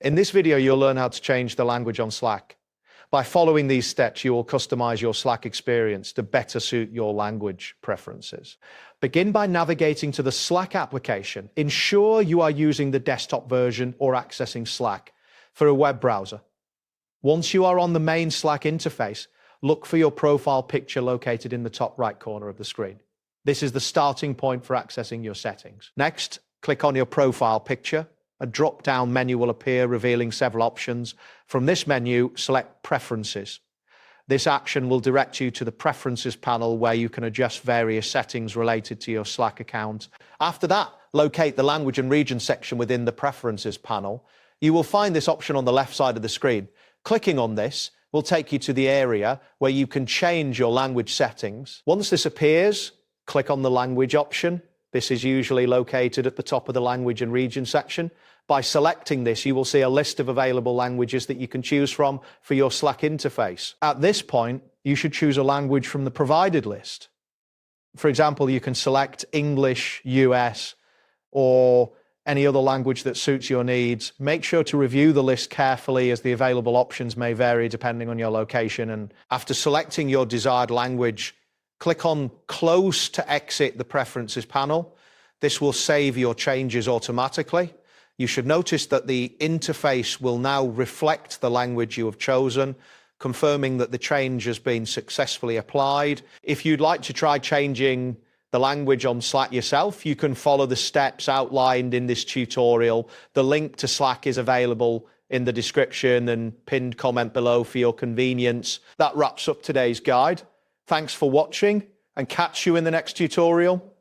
In this video, you'll learn how to change the language on Slack. By following these steps, you will customize your Slack experience to better suit your language preferences. Begin by navigating to the Slack application. Ensure you are using the desktop version or accessing Slack for a web browser. Once you are on the main Slack interface, look for your profile picture located in the top right corner of the screen. This is the starting point for accessing your settings. Next, click on your profile picture. A drop-down menu will appear revealing several options. From this menu, select Preferences. This action will direct you to the Preferences panel where you can adjust various settings related to your Slack account. After that, locate the Language and Region section within the Preferences panel. You will find this option on the left side of the screen. Clicking on this will take you to the area where you can change your language settings. Once this appears, click on the Language option. This is usually located at the top of the Language and Region section. By selecting this, you will see a list of available languages that you can choose from for your Slack interface. At this point, you should choose a language from the provided list. For example, you can select English, US, or any other language that suits your needs. Make sure to review the list carefully as the available options may vary depending on your location. And after selecting your desired language, click on Close to exit the Preferences panel. This will save your changes automatically. You should notice that the interface will now reflect the language you have chosen, confirming that the change has been successfully applied. If you'd like to try changing the language on Slack yourself, you can follow the steps outlined in this tutorial. The link to Slack is available in the description and pinned comment below for your convenience. That wraps up today's guide. Thanks for watching and catch you in the next tutorial.